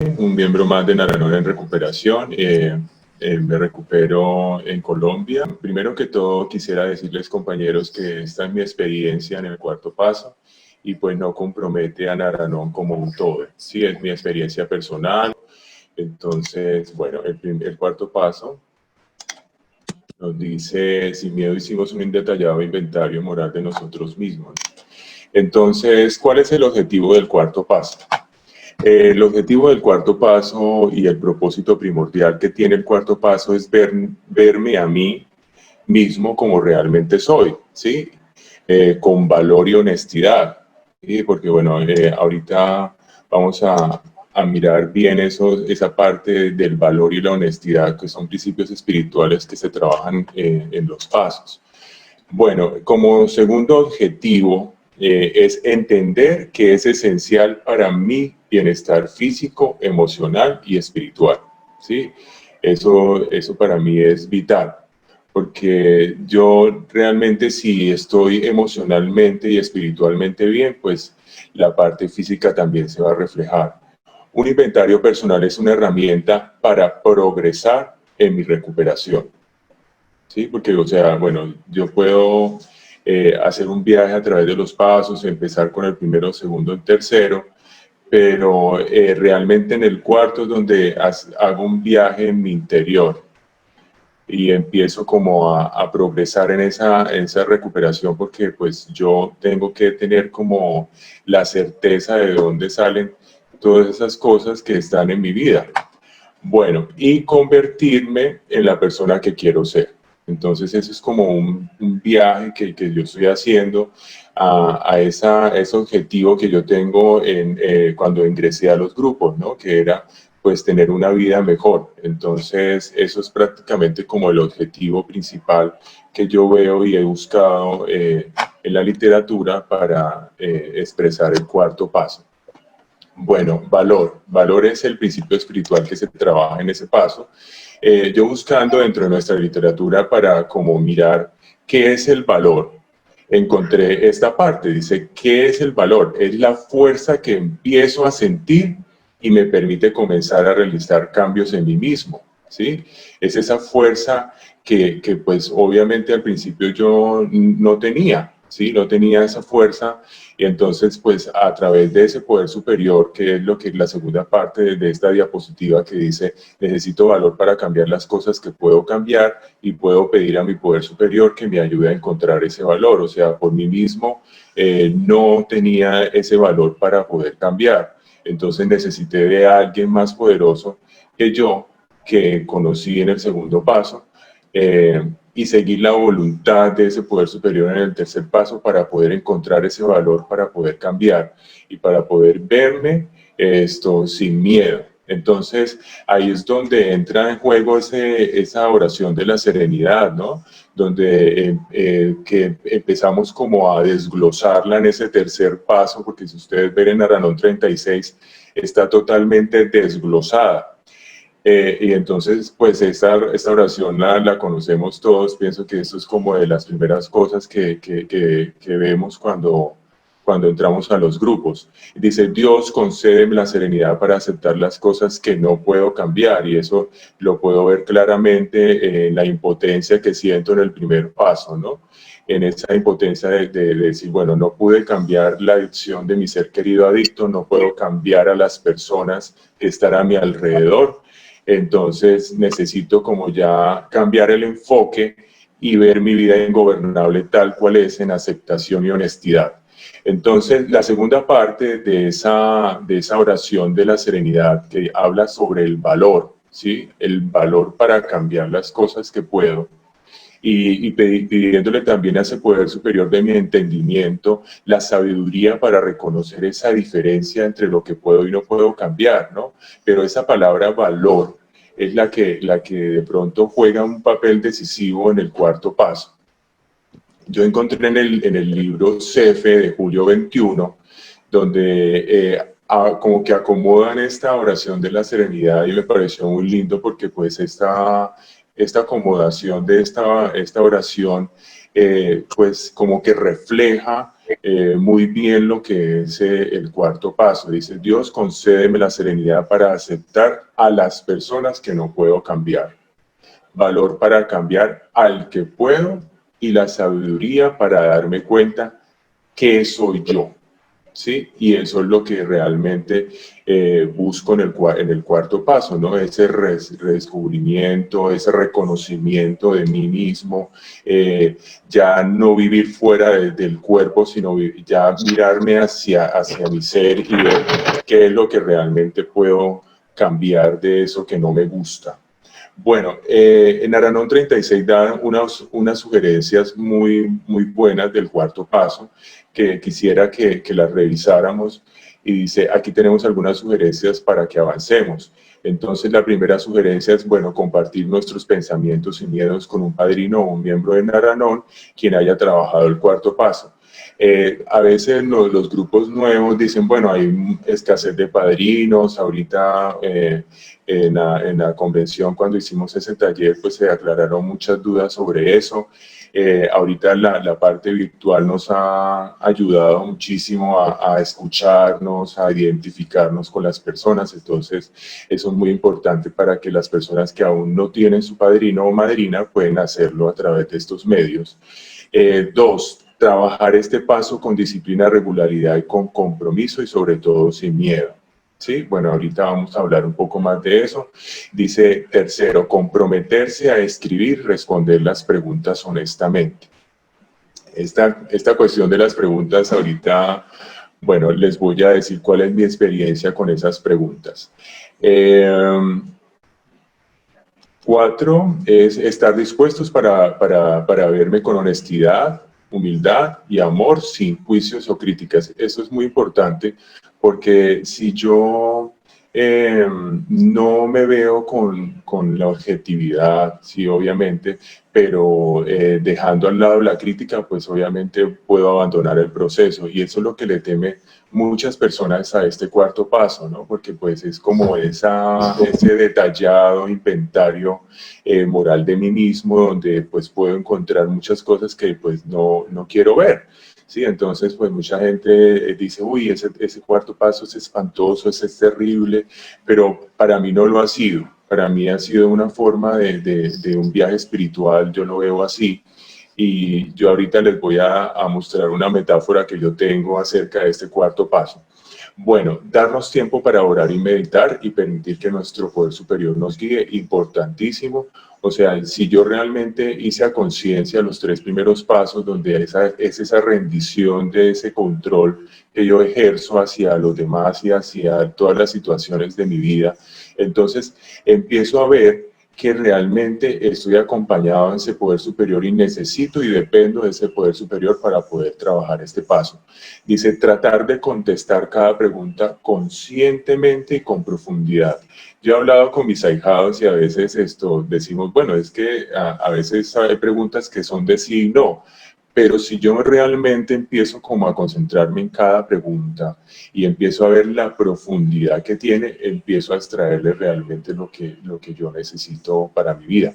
un miembro más de Naranora en recuperación. Me recupero en Colombia. Primero que todo, quisiera decirles, compañeros, que esta es mi experiencia en el cuarto paso y pues no compromete a Naranón como un todo. Sí, es mi experiencia personal. Entonces, bueno, el cuarto paso nos dice: sin miedo hicimos un detallado inventario moral de nosotros mismos. Entonces, ¿cuál es el objetivo del cuarto paso? El objetivo del cuarto paso y el propósito primordial que tiene el cuarto paso es verme a mí mismo como realmente soy, ¿sí? Con valor y honestidad, ¿sí? Porque bueno, ahorita vamos a mirar bien esa parte del valor y la honestidad, que son principios espirituales que se trabajan en los pasos. Bueno, como segundo objetivo es entender que es esencial para mi bienestar físico, emocional y espiritual, ¿sí? Eso para mí es vital, porque yo realmente, si estoy emocionalmente y espiritualmente bien, pues la parte física también se va a reflejar. Un inventario personal es una herramienta para progresar en mi recuperación. Sí, porque, o sea, bueno, yo puedo hacer un viaje a través de los pasos, empezar con el primero, segundo y tercero, pero realmente en el cuarto es donde hago un viaje en mi interior y empiezo como a progresar en esa recuperación, porque pues yo tengo que tener como la certeza de dónde salen todas esas cosas que están en mi vida. Bueno, y convertirme en la persona que quiero ser. Entonces, eso es como un viaje que yo estoy haciendo ese objetivo que yo tengo cuando ingresé a los grupos, ¿no? Que era pues tener una vida mejor. Entonces, eso es prácticamente como el objetivo principal que yo veo y he buscado en la literatura para expresar el cuarto paso. Bueno, valor. Valor es el principio espiritual que se trabaja en ese paso. Yo buscando dentro de nuestra literatura para como mirar qué es el valor, encontré esta parte. Dice: ¿qué es el valor? Es la fuerza que empiezo a sentir y me permite comenzar a realizar cambios en mí mismo, ¿sí? Es esa fuerza que pues obviamente al principio yo no tenía, ¿sí? No tenía esa fuerza, y entonces pues a través de ese poder superior, que es lo que es la segunda parte de esta diapositiva, que dice: necesito valor para cambiar las cosas que puedo cambiar y puedo pedir a mi poder superior que me ayude a encontrar ese valor. O sea, por mí mismo no tenía ese valor para poder cambiar. Entonces necesité de alguien más poderoso que yo, que conocí en el segundo paso, y seguir la voluntad de ese poder superior en el tercer paso para poder encontrar ese valor, para poder cambiar y para poder verme sin miedo. Entonces, ahí es donde entra en juego esa oración de la serenidad, ¿no? Donde que empezamos como a desglosarla en ese tercer paso, porque si ustedes ven en Naranón 36, está totalmente desglosada. Y entonces, pues esta oración la conocemos todos. Pienso que eso es como de las primeras cosas que vemos cuando entramos a los grupos. Dice: Dios, concédeme la serenidad para aceptar las cosas que no puedo cambiar. Y eso lo puedo ver claramente en la impotencia que siento en el primer paso, ¿no? En esa impotencia de decir: bueno, no pude cambiar la adicción de mi ser querido adicto, no puedo cambiar a las personas que están a mi alrededor. Entonces necesito como ya cambiar el enfoque y ver mi vida ingobernable tal cual es, en aceptación y honestidad. Entonces, la segunda parte de esa oración de la serenidad, que habla sobre el valor, ¿sí? El valor para cambiar las cosas que puedo, y pidiéndole también a ese poder superior de mi entendimiento la sabiduría para reconocer esa diferencia entre lo que puedo y no puedo cambiar, ¿no? Pero esa palabra valor es la que de pronto juega un papel decisivo en el cuarto paso. Yo encontré en el libro Cefe de Julio 21, donde como que acomodan esta oración de la serenidad, y me pareció muy lindo porque pues esta acomodación de esta oración pues como que refleja muy bien lo que es el cuarto paso. Dice, Dios, concédeme la serenidad para aceptar a las personas que no puedo cambiar, valor para cambiar al que puedo y la sabiduría para darme cuenta que soy yo. ¿Sí? Y eso es lo que realmente busco en el cuarto paso, ¿no? Ese redescubrimiento, ese reconocimiento de mí mismo, ya no vivir fuera del cuerpo, sino ya mirarme hacia mi ser y ver qué es lo que realmente puedo cambiar de eso que no me gusta. Bueno, en Aranón 36 da unas sugerencias muy buenas del cuarto paso que quisiera que las revisáramos y dice, aquí tenemos algunas sugerencias para que avancemos. Entonces, la primera sugerencia es, bueno, compartir nuestros pensamientos y miedos con un padrino o un miembro de Aranón, quien haya trabajado el cuarto paso. A veces los grupos nuevos dicen, bueno, hay escasez de padrinos, ahorita en la convención cuando hicimos ese taller pues se aclararon muchas dudas sobre eso. Ahorita la parte virtual nos ha ayudado muchísimo a escucharnos, a identificarnos con las personas, entonces eso es muy importante para que las personas que aún no tienen su padrino o madrina pueden hacerlo a través de estos medios. Dos, trabajar este paso con disciplina, regularidad y con compromiso y sobre todo sin miedo. ¿Sí? Bueno, ahorita vamos a hablar un poco más de eso. Dice, tercero, comprometerse a escribir, responder las preguntas honestamente. Esta cuestión de las preguntas ahorita, bueno, les voy a decir cuál es mi experiencia con esas preguntas. Cuatro, es estar dispuestos para verme con honestidad, humildad y amor sin juicios o críticas. Eso es muy importante porque si yo no me veo con la objetividad, sí, obviamente, pero dejando al lado la crítica, pues obviamente puedo abandonar el proceso y eso es lo que le teme muchas personas a este cuarto paso, ¿no? Porque pues es como ese detallado inventario moral de mí mismo donde pues puedo encontrar muchas cosas que pues no quiero ver. Sí, entonces pues mucha gente dice, uy, ese cuarto paso es espantoso, ese es terrible, pero para mí no lo ha sido. Para mí ha sido una forma de un viaje espiritual, yo lo veo así. Y yo ahorita les voy a mostrar una metáfora que yo tengo acerca de este cuarto paso. Bueno, darnos tiempo para orar y meditar y permitir que nuestro poder superior nos guíe, importantísimo. O sea, si yo realmente hice a conciencia los tres primeros pasos, donde es esa rendición de ese control que yo ejerzo hacia los demás y hacia todas las situaciones de mi vida, entonces empiezo a ver que realmente estoy acompañado en ese poder superior y necesito y dependo de ese poder superior para poder trabajar este paso. Dice, tratar de contestar cada pregunta conscientemente y con profundidad. Yo he hablado con mis ahijados y a veces decimos, bueno, es que a veces hay preguntas que son de sí y no, pero si yo realmente empiezo como a concentrarme en cada pregunta y empiezo a ver la profundidad que tiene, empiezo a extraerle realmente lo que yo necesito para mi vida.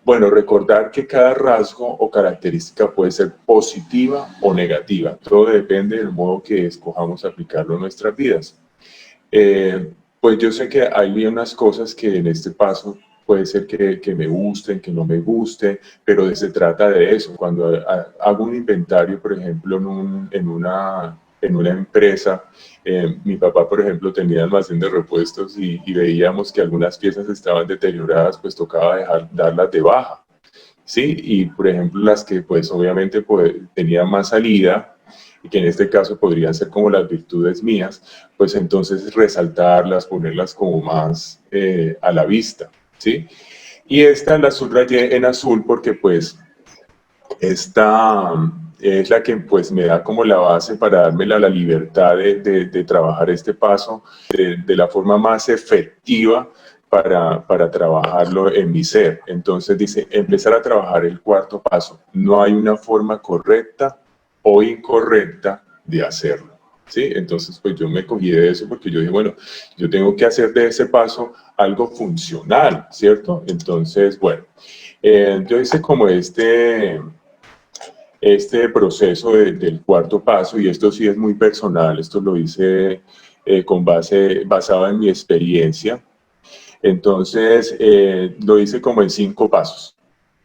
Bueno, recordar que cada rasgo o característica puede ser positiva o negativa. Todo depende del modo que escojamos aplicarlo en nuestras vidas. Pues yo sé que hay unas cosas que en este paso puede ser que me gusten, que no me gusten, pero se trata de eso. Cuando hago un inventario, por ejemplo, en una empresa, mi papá, por ejemplo, tenía almacén de repuestos y veíamos que algunas piezas estaban deterioradas, pues tocaba darlas de baja, ¿sí? Y, por ejemplo, las que, pues, obviamente pues, tenían más salida, y que en este caso podrían ser como las virtudes mías, pues entonces resaltarlas, ponerlas como más a la vista, ¿sí? Y esta la subrayé en azul porque pues esta es la que pues me da como la base para darme la libertad de trabajar este paso de la forma más efectiva para trabajarlo en mi ser. Entonces dice, empezar a trabajar el cuarto paso. No hay una forma correcta o incorrecta de hacerlo. ¿Sí? Entonces, pues yo me cogí de eso porque yo dije, bueno, yo tengo que hacer de ese paso algo funcional, ¿cierto? Entonces, bueno, yo hice como este proceso del cuarto paso, y esto sí es muy personal, esto lo hice basado en mi experiencia. Entonces, lo hice como en 5 pasos.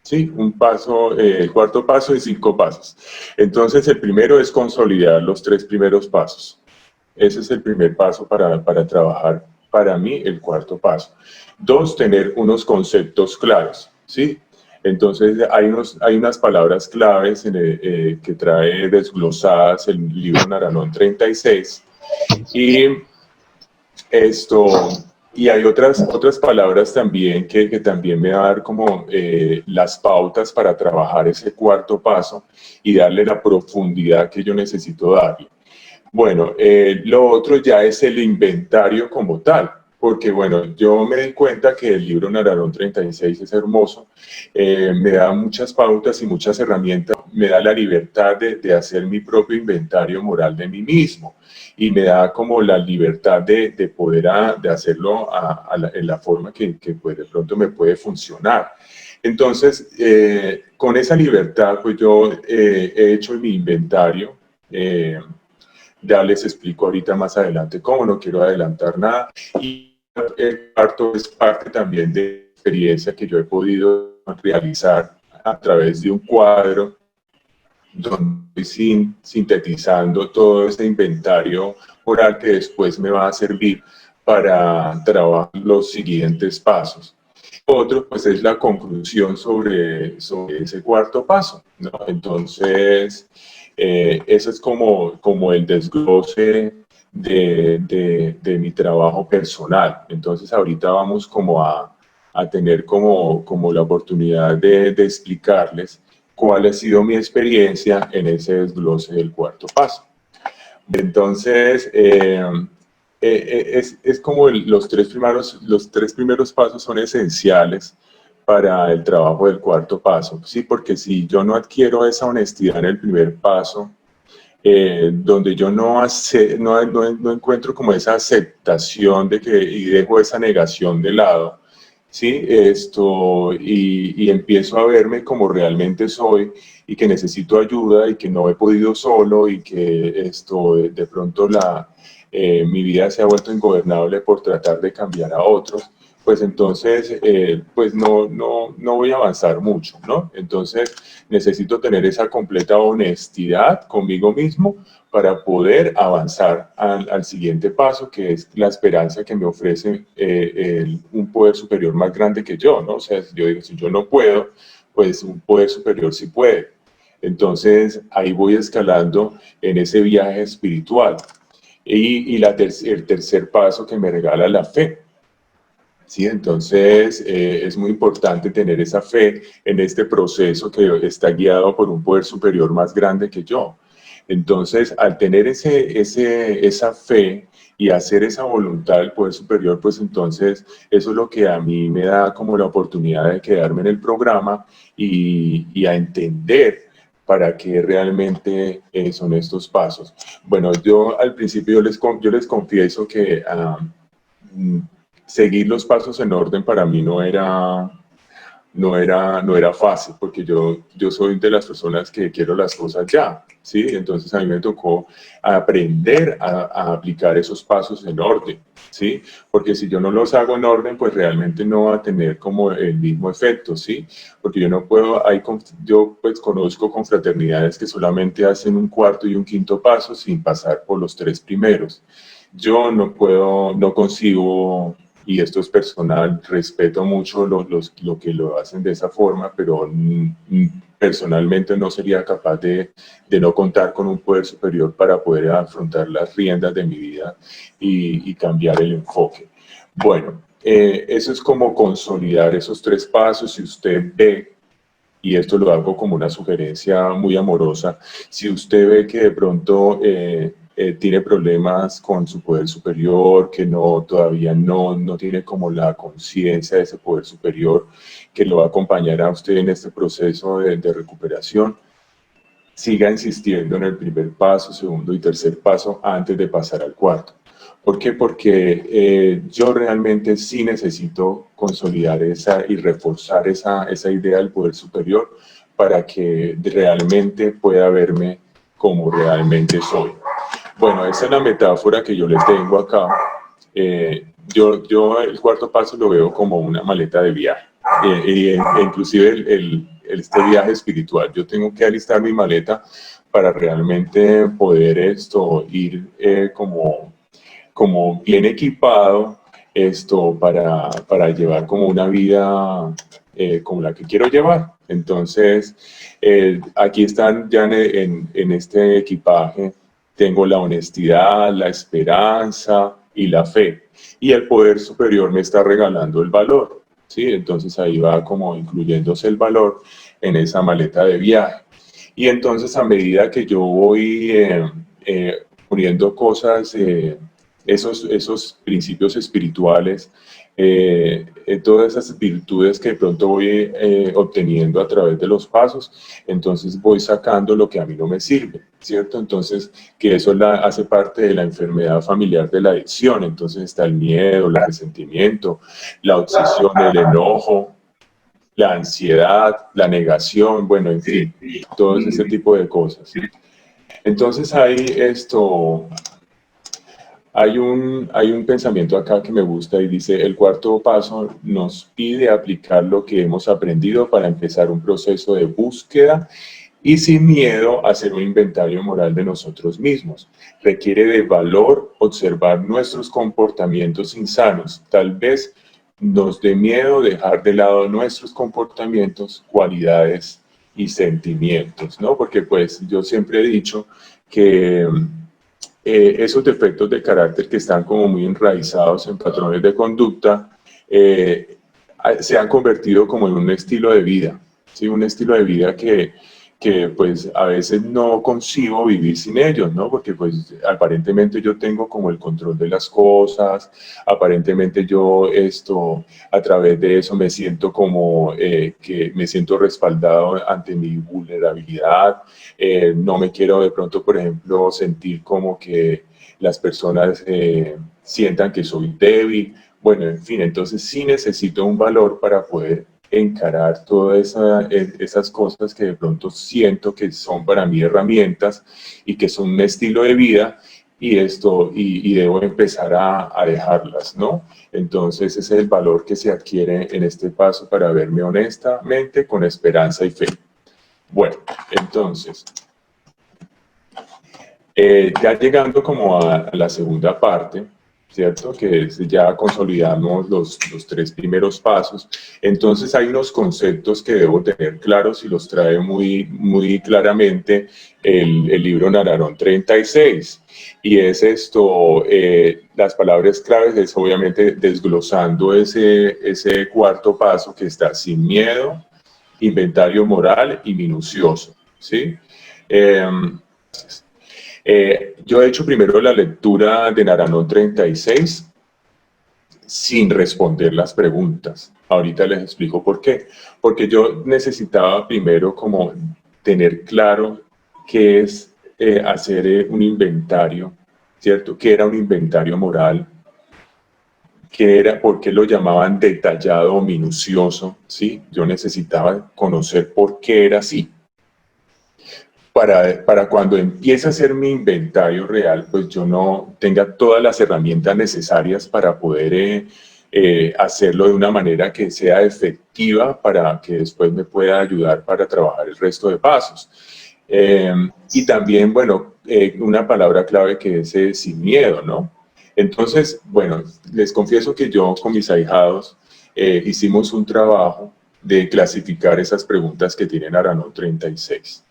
Sí, un paso, el cuarto paso en 5 pasos. Entonces, el primero es consolidar los 3 primeros pasos. Ese es el primer paso para trabajar, para mí, el cuarto paso. 2, tener unos conceptos claros, ¿sí? Entonces, hay unas palabras claves que trae desglosadas el libro Naranón 36, y esto, y hay otras palabras también que también me va a dar como las pautas para trabajar ese cuarto paso y darle la profundidad que yo necesito darle. Bueno, lo otro ya es el inventario como tal, porque bueno, yo me di cuenta que el libro Naranón 36 es hermoso, me da muchas pautas y muchas herramientas, me da la libertad de hacer mi propio inventario moral de mí mismo, y me da como la libertad de poder de hacerlo en la forma que pues de pronto me puede funcionar. Entonces, con esa libertad, pues yo he hecho mi inventario. Ya les explico ahorita más adelante cómo, no quiero adelantar nada. Y el cuarto es parte también de experiencia que yo he podido realizar a través de un cuadro donde estoy sintetizando todo ese inventario oral que después me va a servir para trabajar los siguientes pasos. Otro, pues, es la conclusión sobre ese cuarto paso, ¿no? Entonces, eso es como el desglose de mi trabajo personal. Entonces, ahorita vamos como a tener como la oportunidad de explicarles cuál ha sido mi experiencia en ese desglose del cuarto paso. Entonces, es como los tres primeros pasos son esenciales para el trabajo del cuarto paso, ¿sí? Porque si yo no adquiero esa honestidad en el primer paso, donde yo no encuentro como esa aceptación y dejo esa negación de lado, ¿sí? Y empiezo a verme como realmente soy, y que necesito ayuda y que no he podido solo, y que de pronto mi vida se ha vuelto ingobernable por tratar de cambiar a otros, pues entonces pues no voy a avanzar mucho, ¿no? Entonces necesito tener esa completa honestidad conmigo mismo para poder avanzar al siguiente paso, que es la esperanza que me ofrece un poder superior más grande que yo, ¿no? O sea, yo digo, si yo no puedo, pues un poder superior sí puede. Entonces ahí voy escalando en ese viaje espiritual. Y el tercer paso que me regala la fe. Sí, entonces es muy importante tener esa fe en este proceso que está guiado por un poder superior más grande que yo. Entonces, al tener esa fe y hacer esa voluntad del poder superior, pues entonces eso es lo que a mí me da como la oportunidad de quedarme en el programa y a entender para qué realmente son estos pasos. Bueno, yo al principio yo les confieso que seguir los pasos en orden para mí no era fácil, porque yo soy de las personas que quiero las cosas ya, ¿sí? Entonces a mí me tocó aprender a aplicar esos pasos en orden, ¿sí? Porque si yo no los hago en orden, pues realmente no va a tener como el mismo efecto, ¿sí? Porque yo no puedo, yo pues conozco confraternidades que solamente hacen un cuarto y un quinto paso sin pasar por los 3 primeros. Yo no puedo, no consigo, y esto es personal, respeto mucho lo que lo hacen de esa forma, pero personalmente no sería capaz de no contar con un poder superior para poder afrontar las riendas de mi vida y cambiar el enfoque. Bueno, eso es como consolidar esos 3 pasos. Si usted ve, y esto lo hago como una sugerencia muy amorosa, si usted ve que de pronto tiene problemas con su poder superior, que todavía no tiene como la conciencia de ese poder superior que lo va a acompañar a usted en este proceso de recuperación, siga insistiendo en el primer paso, segundo y tercer paso antes de pasar al cuarto. ¿Por qué? Porque yo realmente sí necesito consolidar y reforzar esa idea del poder superior para que realmente pueda verme como realmente soy. Bueno, esa es la metáfora que yo les tengo acá. Yo el cuarto paso lo veo como una maleta de viaje, inclusive este viaje espiritual. Yo tengo que alistar mi maleta para realmente poder ir como bien equipado para llevar como una vida como la que quiero llevar. Entonces, aquí están ya en este equipaje, tengo la honestidad, la esperanza y la fe. Y el poder superior me está regalando el valor, ¿sí? Entonces ahí va como incluyéndose el valor en esa maleta de viaje. Y entonces a medida que yo voy poniendo cosas, esos principios espirituales, todas esas virtudes que de pronto voy obteniendo a través de los pasos, entonces voy sacando lo que a mí no me sirve, ¿cierto? Entonces, que eso hace parte de la enfermedad familiar de la adicción. Entonces está el miedo, el resentimiento, la obsesión, el enojo, la ansiedad, la negación, bueno, en fin, todo ese tipo de cosas. Entonces hay un pensamiento acá que me gusta y dice: el cuarto paso nos pide aplicar lo que hemos aprendido para empezar un proceso de búsqueda y sin miedo hacer un inventario moral de nosotros mismos. Requiere de valor observar nuestros comportamientos insanos. Tal vez nos dé miedo dejar de lado nuestros comportamientos, cualidades y sentimientos, ¿no? Porque pues yo siempre he dicho que esos defectos de carácter que están como muy enraizados en patrones de conducta se han convertido como en un estilo de vida, ¿sí? Un estilo de vida que pues a veces no concibo vivir sin ellos, ¿no? Porque pues aparentemente yo tengo como el control de las cosas, aparentemente yo a través de eso me siento como que me siento respaldado ante mi vulnerabilidad. No me quiero de pronto, por ejemplo, sentir como que las personas sientan que soy débil. Bueno, en fin, entonces sí necesito un valor para poder encarar todas esas cosas que de pronto siento que son para mí herramientas y que son un estilo de vida, y debo empezar a dejarlas, ¿no? Entonces ese es el valor que se adquiere en este paso para verme honestamente, con esperanza y fe. Bueno, entonces, ya llegando como a la segunda parte, ¿cierto? Que es ya consolidamos los tres primeros pasos. Entonces hay unos conceptos que debo tener claros y los trae muy claramente el libro Nararón 36. Y es las palabras claves es obviamente desglosando ese cuarto paso que está: sin miedo, inventario moral y minucioso, ¿sí? Yo he hecho primero la lectura de Naranjo 36 sin responder las preguntas. Ahorita les explico por qué. Porque yo necesitaba primero como tener claro qué es hacer un inventario, ¿cierto? ¿Qué era un inventario moral? ¿Qué era? ¿Por qué lo llamaban detallado o minucioso? ¿Sí? Yo necesitaba conocer por qué era así. Para cuando empiece a hacer mi inventario real, pues yo no tenga todas las herramientas necesarias para poder hacerlo de una manera que sea efectiva, para que después me pueda ayudar para trabajar el resto de pasos. Y también, bueno, una palabra clave que es sin miedo, ¿no? Entonces, bueno, les confieso que yo con mis ahijados hicimos un trabajo de clasificar esas preguntas que tienen Arano 36.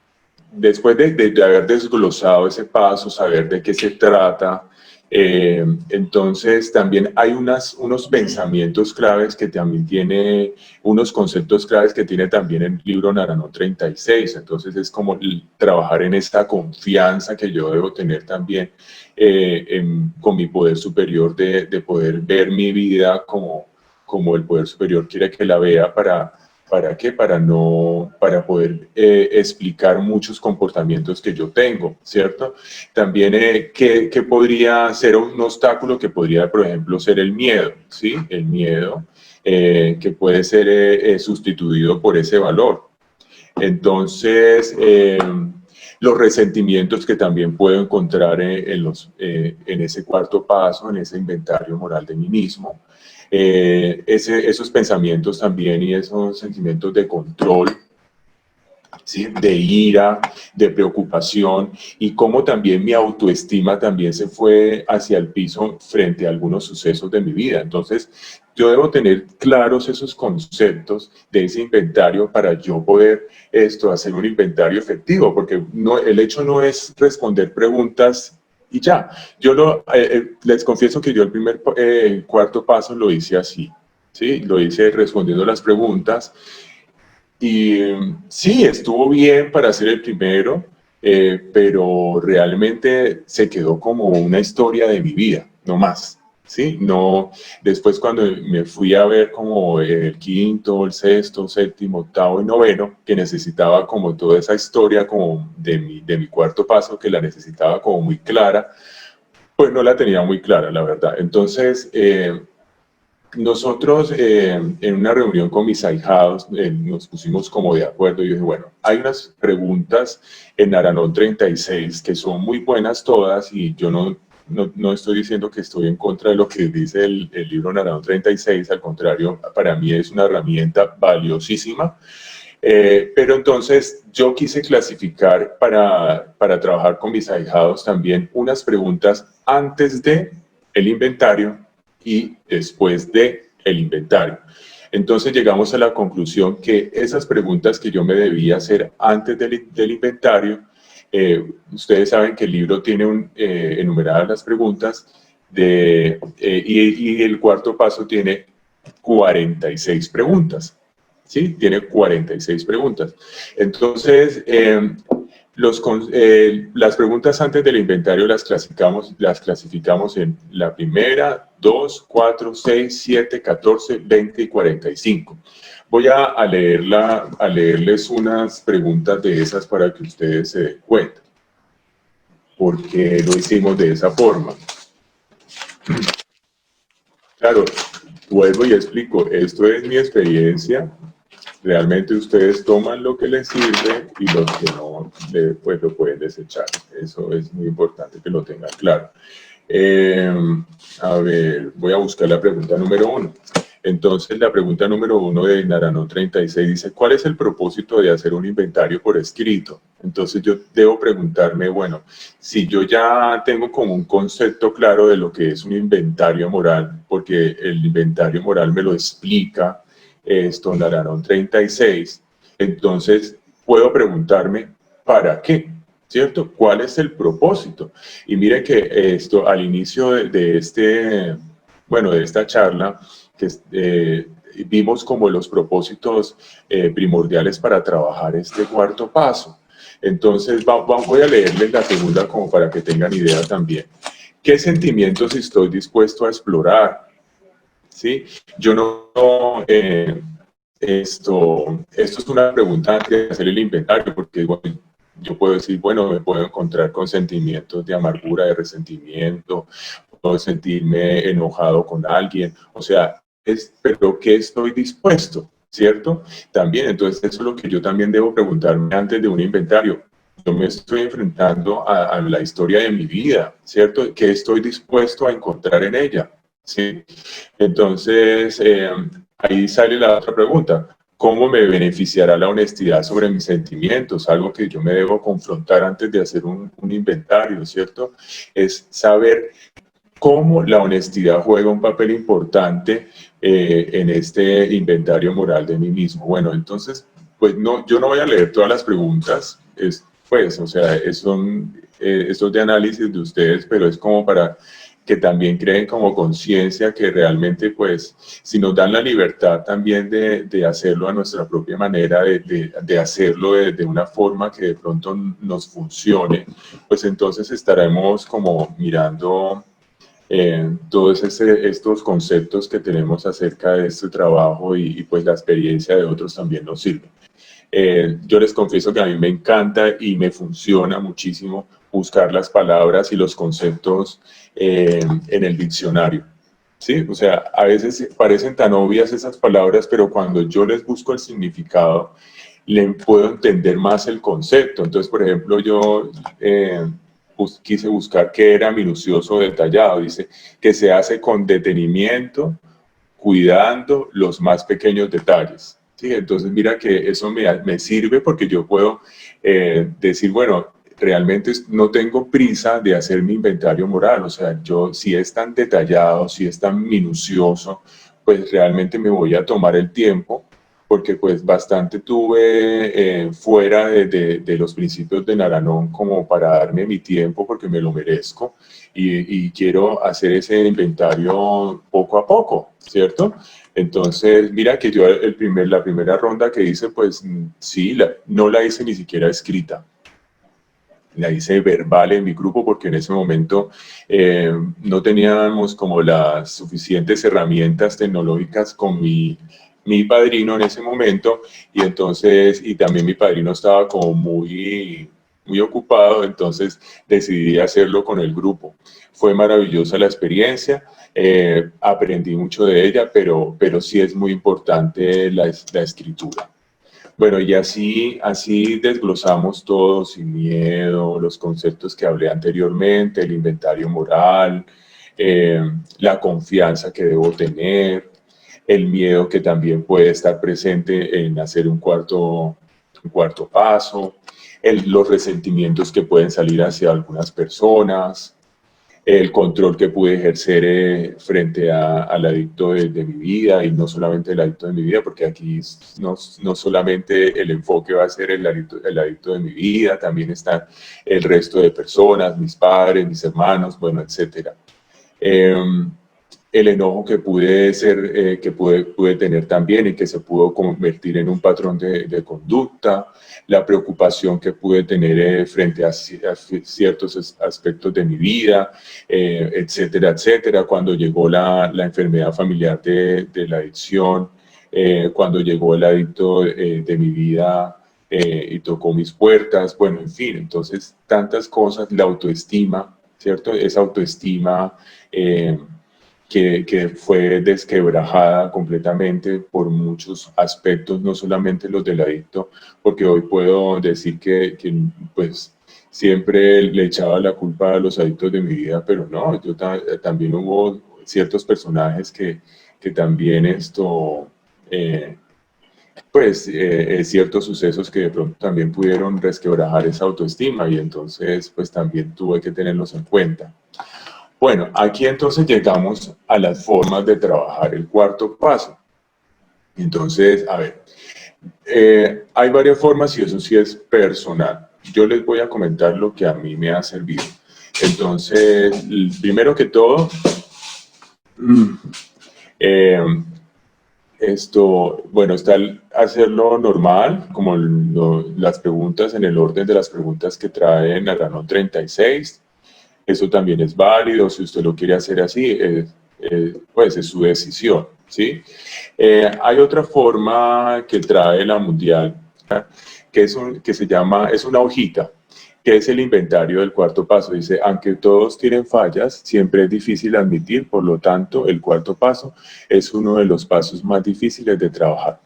Después de haber desglosado ese paso, saber de qué se trata, entonces también hay unos pensamientos claves que también tiene, unos conceptos claves que tiene también el libro Naranjo 36. Entonces es como trabajar en esta confianza que yo debo tener también con mi poder superior, de poder ver mi vida como el poder superior quiere que la vea. ¿Para qué? Para poder explicar muchos comportamientos que yo tengo, ¿cierto? También, ¿qué podría ser un obstáculo? Que podría, por ejemplo, ser el miedo, ¿sí? El miedo, que puede ser sustituido por ese valor. Entonces, los resentimientos que también puedo encontrar en ese cuarto paso, en ese inventario moral de mí mismo, esos pensamientos también y esos sentimientos de control, ¿sí? De ira, de preocupación, y cómo también mi autoestima también se fue hacia el piso frente a algunos sucesos de mi vida. Entonces, yo debo tener claros esos conceptos de ese inventario para yo poder hacer un inventario efectivo, porque no, el hecho no es responder preguntas y ya. Les confieso que yo el cuarto paso lo hice así, ¿sí? Lo hice respondiendo las preguntas. Y sí, estuvo bien para ser el primero, pero realmente se quedó como una historia de mi vida, no más. ¿Sí? No, después cuando me fui a ver como el quinto, el sexto, séptimo, octavo y noveno, que necesitaba como toda esa historia como de mi cuarto paso, que la necesitaba como muy clara, pues no la tenía muy clara, la verdad. Entonces, nosotros en una reunión con mis ahijados nos pusimos como de acuerdo y yo dije, bueno, hay unas preguntas en Naranón 36 que son muy buenas todas y yo no estoy diciendo que estoy en contra de lo que dice el libro Naranón 36, al contrario, para mí es una herramienta valiosísima. Pero entonces yo quise clasificar para trabajar con mis ahijados también unas preguntas antes de el inventario y después de el inventario. Entonces llegamos a la conclusión que esas preguntas que yo me debía hacer antes del inventario, ustedes saben que el libro tiene enumeradas las preguntas y el cuarto paso tiene 46 preguntas. ¿Sí? Tiene 46 preguntas. Entonces, las preguntas antes del inventario las clasificamos en la primera, 2, 4, 6, 7, 14, 20 y 45. Voy a leerles unas preguntas de esas para que ustedes se den cuenta, porque lo hicimos de esa forma. Claro, vuelvo y explico, esto es mi experiencia. Realmente ustedes toman lo que les sirve y los que no, pues lo pueden desechar. Eso es muy importante que lo tengan claro. A ver, voy a buscar la pregunta número 1. Entonces, la pregunta número 1 de Naranón 36 dice, ¿cuál es el propósito de hacer un inventario por escrito? Entonces, yo debo preguntarme, bueno, si yo ya tengo como un concepto claro de lo que es un inventario moral, porque el inventario moral me lo explica esto, Naranón 36, entonces puedo preguntarme, ¿para qué? ¿Cierto? ¿Cuál es el propósito? Y mire que al inicio de esta charla, que vimos como los propósitos primordiales para trabajar este cuarto paso. Entonces, voy a leerles la segunda como para que tengan idea también. ¿Qué sentimientos estoy dispuesto a explorar? ¿Sí? Yo no, esto es una pregunta antes de hacer el inventario, porque bueno, yo puedo decir, bueno, me puedo encontrar con sentimientos de amargura, de resentimiento, puedo sentirme enojado con alguien, o sea, pero ¿qué estoy dispuesto? ¿Cierto? También, entonces eso es lo que yo también debo preguntarme antes de un inventario. Yo me estoy enfrentando a la historia de mi vida, ¿cierto? ¿Qué estoy dispuesto a encontrar en ella? ¿Sí? Entonces, ahí sale la otra pregunta. ¿Cómo me beneficiará la honestidad sobre mis sentimientos? Algo que yo me debo confrontar antes de hacer un inventario, ¿cierto? Es saber cómo la honestidad juega un papel importante en este inventario moral de mí mismo. Bueno, entonces, pues no, yo no voy a leer todas las preguntas, pues, o sea, son estos de análisis de ustedes, pero es como para que también creen como conciencia que realmente, pues, si nos dan la libertad también de hacerlo a nuestra propia manera, de hacerlo de una forma que de pronto nos funcione, pues entonces estaremos como mirando todos estos conceptos que tenemos acerca de este trabajo y pues la experiencia de otros también nos sirve. Yo les confieso que a mí me encanta y me funciona muchísimo buscar las palabras y los conceptos en el diccionario. ¿Sí? O sea, a veces parecen tan obvias esas palabras, pero cuando yo les busco el significado, puedo entender más el concepto. Entonces, por ejemplo, yo quise buscar qué era minucioso o detallado. Dice que se hace con detenimiento, cuidando los más pequeños detalles. ¿Sí? Entonces, mira que eso me sirve porque yo puedo decir, bueno, realmente no tengo prisa de hacer mi inventario moral. O sea, yo, si es tan detallado, si es tan minucioso, pues realmente me voy a tomar el tiempo, porque pues bastante tuve fuera de los principios de Naranón como para darme mi tiempo, porque me lo merezco y quiero hacer ese inventario poco a poco, ¿cierto? Entonces, mira que yo la primera ronda que hice, pues sí, no la hice ni siquiera escrita, la hice verbal en mi grupo porque en ese momento no teníamos como las suficientes herramientas tecnológicas con mi padrino en ese momento, y entonces, y también mi padrino estaba como muy ocupado, entonces decidí hacerlo con el grupo. Fue maravillosa la experiencia, aprendí mucho de ella, pero sí es muy importante la escritura. Bueno, y así desglosamos todo sin miedo, los conceptos que hablé anteriormente, el inventario moral, la confianza que debo tener, el miedo que también puede estar presente en hacer un cuarto paso, los resentimientos que pueden salir hacia algunas personas, el control que pude ejercer frente al adicto de mi vida, y no solamente el adicto de mi vida, porque aquí no solamente el enfoque va a ser el adicto de mi vida, también está el resto de personas, mis padres, mis hermanos, bueno, etcétera. El enojo que pude tener también y que se pudo convertir en un patrón de conducta, la preocupación que pude tener frente a ciertos aspectos de mi vida, etcétera, etcétera. Cuando llegó la enfermedad familiar de la adicción, cuando llegó el adicto de mi vida y tocó mis puertas, bueno, en fin, entonces tantas cosas, la autoestima, ¿cierto? Esa autoestima que fue desquebrajada completamente por muchos aspectos, no solamente los del adicto, porque hoy puedo decir que pues siempre le echaba la culpa a los adictos de mi vida, pero no, también hubo ciertos personajes que también ciertos sucesos que de pronto también pudieron resquebrajar esa autoestima, y entonces pues también tuve que tenerlos en cuenta. Bueno, aquí entonces llegamos a las formas de trabajar el cuarto paso. Entonces, a ver, hay varias formas y eso sí es personal. Yo les voy a comentar lo que a mí me ha servido. Entonces, primero que todo, bueno, está hacerlo normal, como las preguntas en el orden de las preguntas que trae Naranjo 36. Eso también es válido, si usted lo quiere hacer así, pues es su decisión, ¿sí? Hay otra forma que trae la Mundial, que se llama, es una hojita, que es el inventario del cuarto paso. Dice, aunque todos tienen fallas, siempre es difícil admitir, por lo tanto, el cuarto paso es uno de los pasos más difíciles de trabajar.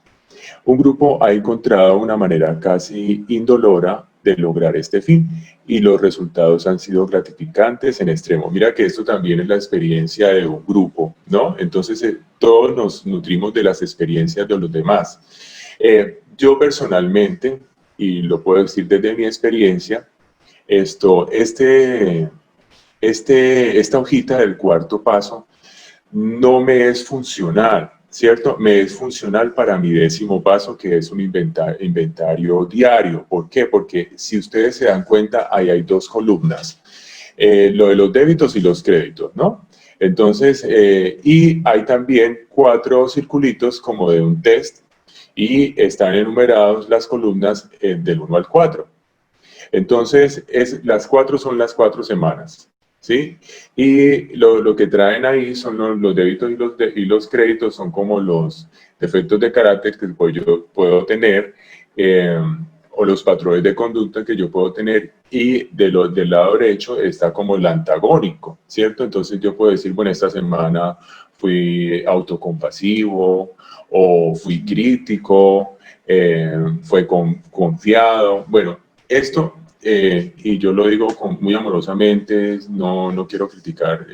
Un grupo ha encontrado una manera casi indolora de lograr este fin y los resultados han sido gratificantes en extremo. Mira que esto también es la experiencia de un grupo, ¿no? Entonces todos nos nutrimos de las experiencias de los demás. Yo personalmente, y lo puedo decir desde mi experiencia, esta hojita del cuarto paso no me es funcional, ¿cierto? Me es funcional para mi 10º paso, que es un inventario diario. ¿Por qué? Porque si ustedes se dan cuenta, ahí hay dos columnas, lo de los débitos y los créditos, ¿no? Entonces, y hay también 4 circulitos como de un test, y están enumerados las columnas del 1 al 4. Entonces, las 4 son las 4 semanas, ¿sí? Y lo que traen ahí son los débitos y los créditos, son como los defectos de carácter que yo puedo tener, o los patrones de conducta que yo puedo tener, y del lado derecho está como el antagónico, ¿cierto? Entonces yo puedo decir, bueno, esta semana fui autocompasivo o fui crítico, fue confiado. Bueno, esto, y yo lo digo muy amorosamente, no quiero criticar,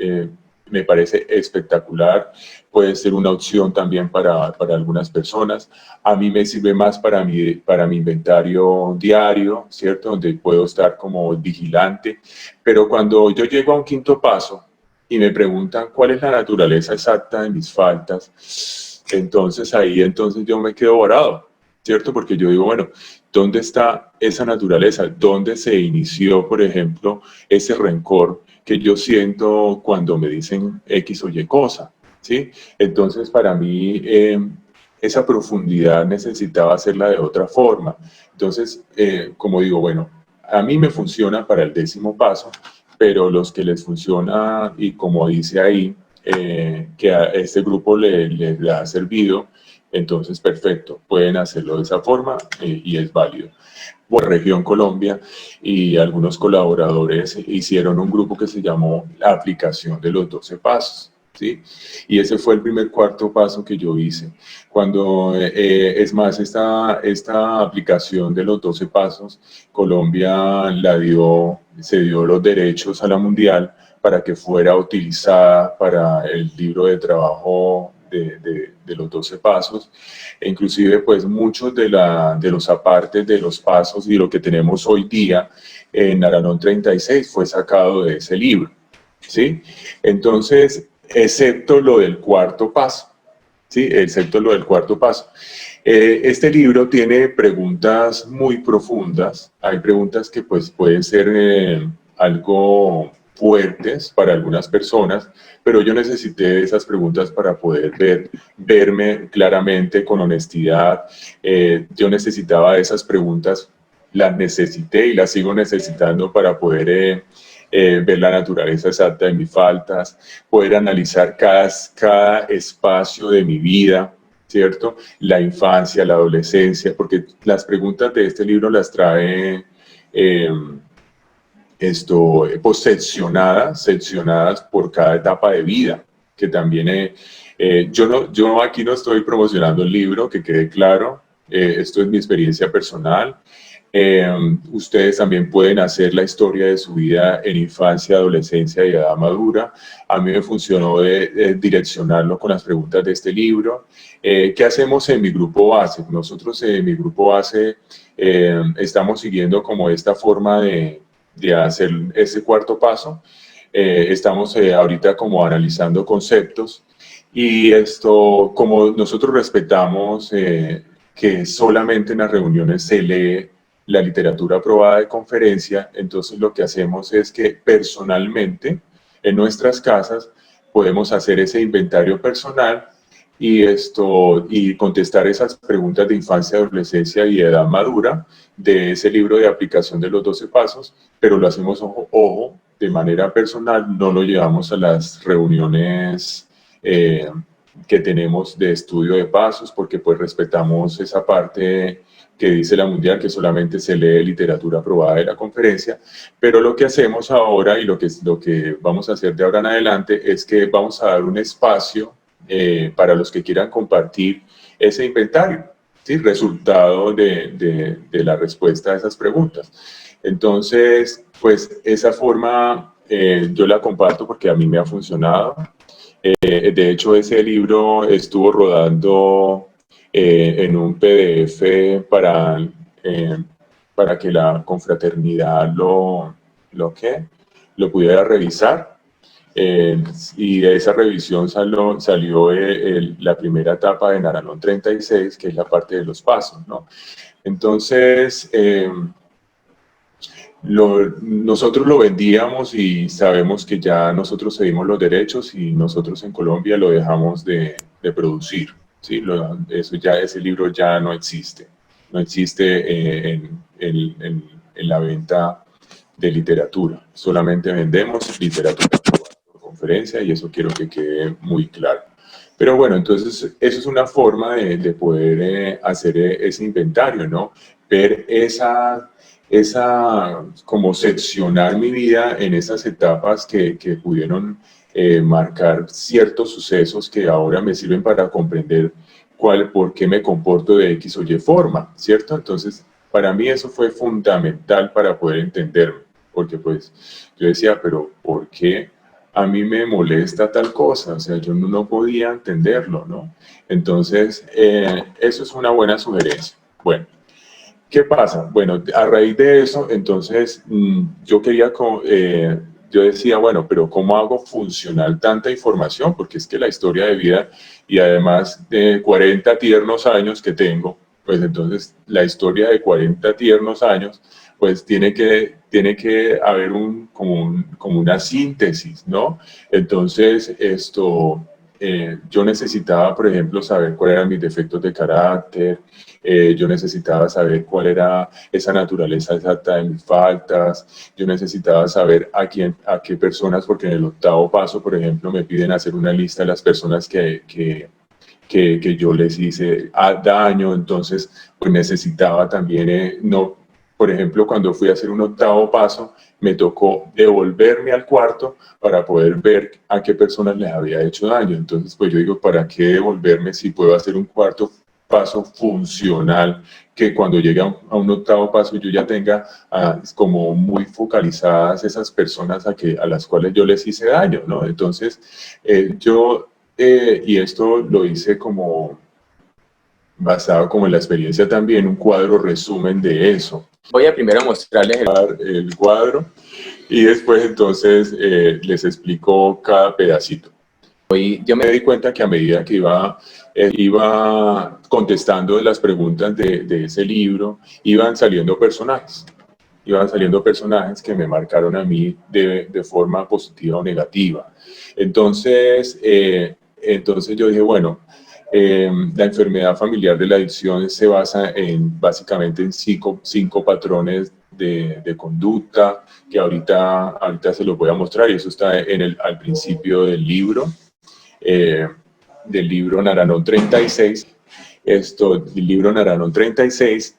me parece espectacular, puede ser una opción también para algunas personas. A mí me sirve más para mi inventario diario, ¿cierto? Donde puedo estar como vigilante. Pero cuando yo llego a un quinto paso y me preguntan cuál es la naturaleza exacta de mis faltas, entonces yo me quedo varado, ¿cierto? Porque yo digo, bueno, ¿dónde está esa naturaleza? ¿Dónde se inició, por ejemplo, ese rencor que yo siento cuando me dicen X o Y cosa? ¿Sí? Entonces, para mí, esa profundidad necesitaba hacerla de otra forma. Entonces, como digo, bueno, a mí me funciona para el 10.º paso, pero los que les funciona, y como dice ahí, que a este grupo le ha servido, entonces perfecto, pueden hacerlo de esa forma, y es válido. Por región Colombia, y algunos colaboradores hicieron un grupo que se llamó la aplicación de los 12 pasos. ¿Sí? Y ese fue el primer cuarto paso que yo hice. Cuando, es más, esta aplicación de los 12 pasos, Colombia se dio los derechos a la mundial para que fuera utilizada para el libro de trabajo de los 12 pasos. E inclusive, pues, muchos de los apartes de los pasos y lo que tenemos hoy día en Naranón 36 fue sacado de ese libro. ¿Sí? Entonces, excepto lo del cuarto paso, ¿sí? Excepto lo del cuarto paso. Este libro tiene preguntas muy profundas. Hay preguntas que pues pueden ser algo fuertes para algunas personas, pero yo necesité esas preguntas para poder verme claramente, con honestidad. Yo necesitaba esas preguntas, las necesité y las sigo necesitando para poder ver la naturaleza exacta de mis faltas, poder analizar cada espacio de mi vida, ¿cierto? La infancia, la adolescencia, porque las preguntas de este libro las trae eh, pues, seccionadas por cada etapa de vida, que también yo aquí no estoy promocionando el libro, que quede claro, esto es mi experiencia personal. Ustedes también pueden hacer la historia de su vida en infancia, adolescencia y edad madura. A mí me funcionó de direccionarlo con las preguntas de este libro. ¿Qué hacemos en mi grupo base? Nosotros en mi grupo base estamos siguiendo como esta forma de hacer ese cuarto paso. Estamos ahorita como analizando conceptos, y esto, como nosotros respetamos que solamente en las reuniones se lee la literatura aprobada de conferencia, entonces lo que hacemos es que personalmente en nuestras casas podemos hacer ese inventario personal y contestar esas preguntas de infancia, adolescencia y edad madura de ese libro de aplicación de los 12 pasos, pero lo hacemos ojo de manera personal, no lo llevamos a las reuniones que tenemos de estudio de pasos, porque pues respetamos esa parte que dice la mundial, que solamente se lee literatura aprobada de la conferencia. Pero lo que hacemos ahora, y lo que vamos a hacer de ahora en adelante, es que vamos a dar un espacio para los que quieran compartir ese inventario, ¿sí? Resultado de la respuesta a esas preguntas. Entonces, pues esa forma yo la comparto porque a mí me ha funcionado. De hecho, ese libro estuvo rodando en un PDF para que la confraternidad lo pudiera revisar. Y de esa revisión salió la primera etapa de Naranón 36, que es la parte de los pasos, ¿no? Entonces, nosotros lo vendíamos y sabemos que ya nosotros cedimos los derechos y nosotros en Colombia lo dejamos de producir. ¿Sí? Ese libro ya no existe. No existe en la venta de literatura. Solamente vendemos literatura por conferencia, y eso quiero que quede muy claro. Pero bueno, entonces eso es una forma de poder hacer ese inventario, ¿no? ver como seccionar mi vida en esas etapas que pudieron marcar ciertos sucesos que ahora me sirven para comprender por qué me comporto de X o Y forma, ¿cierto? Entonces, para mí eso fue fundamental para poder entenderme, porque pues yo decía, pero ¿por qué a mí me molesta tal cosa? O sea, yo no podía entenderlo, ¿no? Entonces, eso es una buena sugerencia. Bueno, ¿qué pasa? Bueno, a raíz de eso, entonces yo decía, bueno, pero ¿cómo hago funcional tanta información? Porque es que la historia de vida y además de 40 tiernos años que tengo, pues entonces la historia de 40 tiernos años, pues tiene que haber como una síntesis, ¿no? Entonces, yo necesitaba, por ejemplo, saber cuáles eran mis defectos de carácter, yo necesitaba saber cuál era esa naturaleza exacta de mis faltas, yo necesitaba saber a qué personas, porque en el octavo paso, por ejemplo, me piden hacer una lista de las personas que yo les hice daño, entonces pues necesitaba también, no, por ejemplo, cuando fui a hacer un octavo paso, me tocó devolverme al cuarto para poder ver a qué personas les había hecho daño. Entonces, pues yo digo, ¿para qué devolverme si puedo hacer un cuarto paso funcional, que cuando llegue a un octavo paso yo ya tenga como muy focalizadas esas personas a las cuales yo les hice daño, ¿no? Entonces, y esto lo hice como basado como en la experiencia también, un cuadro resumen de eso. Voy a primero mostrarles el cuadro y después entonces les explico cada pedacito. Yo me di cuenta que a medida que iba contestando las preguntas de ese libro, iban saliendo personajes que me marcaron a mí de forma positiva o negativa. Entonces yo dije, bueno, la enfermedad familiar de la adicción se basa básicamente en cinco patrones de conducta, que ahorita se los voy a mostrar, y eso está al principio del libro Naranón 36, el libro Naranón 36,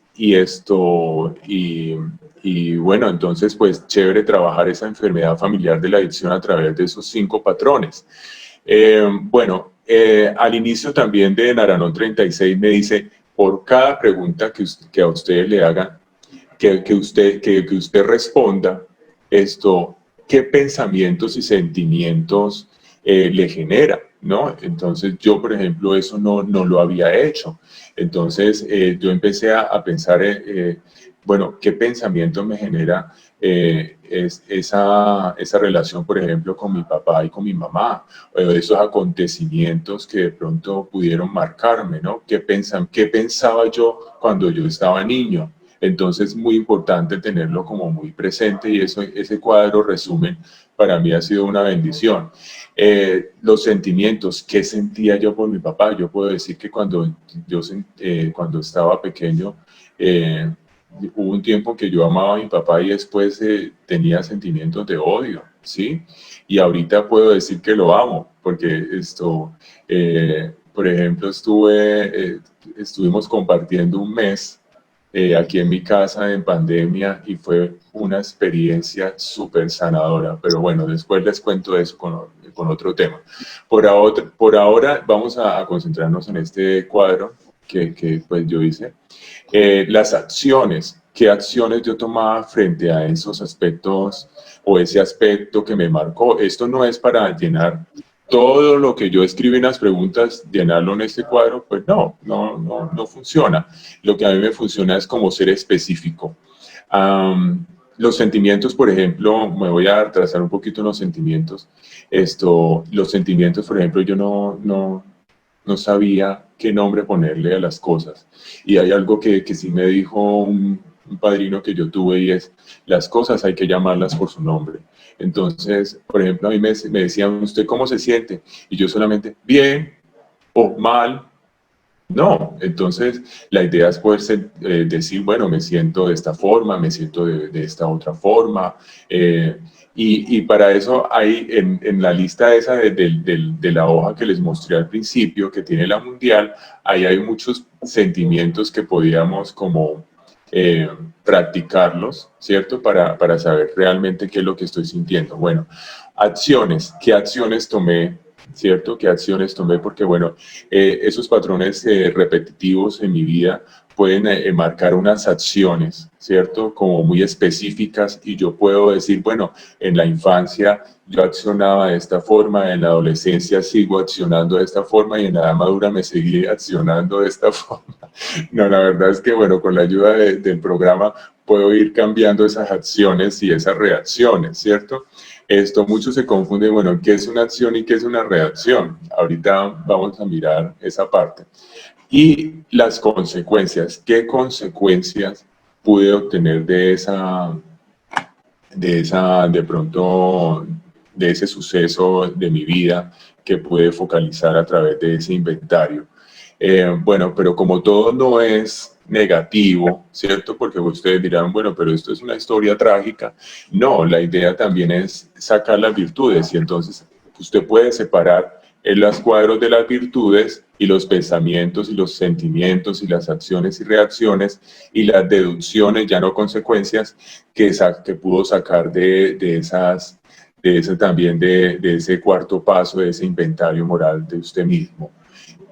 y bueno, entonces pues chévere trabajar esa enfermedad familiar de la adicción a través de esos 5 patrones. Al inicio también de Naranón 36 me dice, por cada pregunta que a ustedes le hagan, que usted responda qué pensamientos y sentimientos le genera, ¿no? Entonces yo, por ejemplo, eso no lo había hecho. Entonces yo empecé a pensar, bueno, ¿qué pensamiento me genera esa relación, por ejemplo, con mi papá y con mi mamá? Esos acontecimientos que de pronto pudieron marcarme, ¿no? ¿Qué pensaba yo cuando yo estaba niño? Entonces, muy importante tenerlo como muy presente, y ese cuadro resumen para mí ha sido una bendición. Los sentimientos, ¿qué sentía yo por mi papá? Yo puedo decir que cuando estaba pequeño, hubo un tiempo que yo amaba a mi papá y después tenía sentimientos de odio, ¿sí? Y ahorita puedo decir que lo amo, porque por ejemplo, estuvimos compartiendo un mes aquí en mi casa en pandemia, y fue una experiencia súper sanadora. Pero bueno, después les cuento eso con otro tema. Por ahora vamos a concentrarnos en este cuadro que pues yo hice. Las acciones, ¿qué acciones yo tomaba frente a esos aspectos o ese aspecto que me marcó? Esto no es para llenar todo lo que yo escribí en las preguntas, llenarlo en este cuadro, pues no funciona. Lo que a mí me funciona es como ser específico. Los sentimientos, por ejemplo, me voy a trazar un poquito en los sentimientos. Los sentimientos, por ejemplo, yo no sabía qué nombre ponerle a las cosas. Y hay algo que sí me dijo un padrino que yo tuve, y es, las cosas hay que llamarlas por su nombre. Entonces, por ejemplo, a mí me decían, ¿usted cómo se siente? Y yo solamente, bien o mal. No, entonces la idea es poder decir, bueno, me siento de esta forma, me siento de esta otra forma, y para eso hay en la lista esa de la hoja que les mostré al principio, que tiene la mundial, ahí hay muchos sentimientos que podíamos como eh, practicarlos, ¿cierto? Para saber realmente qué es lo que estoy sintiendo. Bueno, acciones, ¿qué acciones tomé? ¿Cierto? ¿Qué acciones tomé? Porque, bueno, esos patrones repetitivos en mi vida pueden marcar unas acciones, ¿cierto? Como muy específicas y yo puedo decir, bueno, en la infancia yo accionaba de esta forma, en la adolescencia sigo accionando de esta forma y en la edad madura me seguí accionando de esta forma. No, la verdad es que, bueno, con la ayuda del programa puedo ir cambiando esas acciones y esas reacciones, ¿cierto? Esto mucho se confunde, bueno, ¿qué es una acción y qué es una reacción? Ahorita vamos a mirar esa parte. Y las consecuencias, ¿qué consecuencias pude obtener de pronto, de ese suceso de mi vida que pude focalizar a través de ese inventario? Bueno, pero como todo no es negativo, ¿cierto? Porque ustedes dirán, bueno, pero esto es una historia trágica. No, la idea también es sacar las virtudes y entonces usted puede separar en los cuadros de las virtudes y los pensamientos y los sentimientos y las acciones y reacciones y las deducciones, ya no consecuencias, que pudo sacar de esas, de ese también de ese cuarto paso, de ese inventario moral de usted mismo.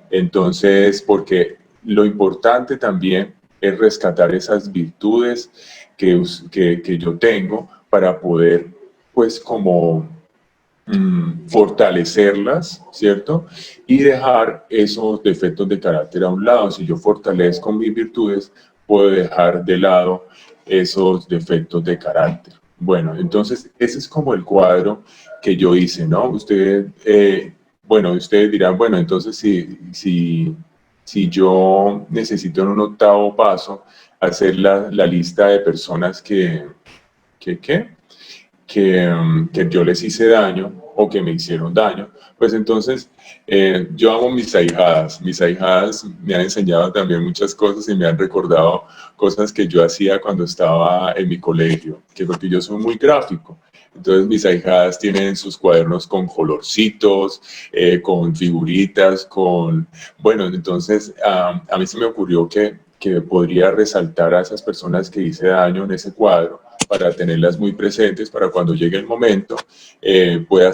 Entonces, porque lo importante también es rescatar esas virtudes que yo tengo para poder, pues, como fortalecerlas, ¿cierto? Y dejar esos defectos de carácter a un lado. Si yo fortalezco mis virtudes, puedo dejar de lado esos defectos de carácter. Bueno, entonces ese es como el cuadro que yo hice, ¿no? Bueno, ustedes dirán, bueno, entonces si yo necesito en un octavo paso hacer la lista de personas que yo les hice daño o que me hicieron daño, pues entonces yo amo mis ahijadas. Mis ahijadas me han enseñado también muchas cosas y me han recordado cosas que yo hacía cuando estaba en mi colegio, que porque yo soy muy gráfico. Entonces mis ahijadas tienen sus cuadernos con colorcitos, con figuritas, con... Bueno, entonces a mí se me ocurrió que podría resaltar a esas personas que hice daño en ese cuadro para tenerlas muy presentes para cuando llegue el momento, pueda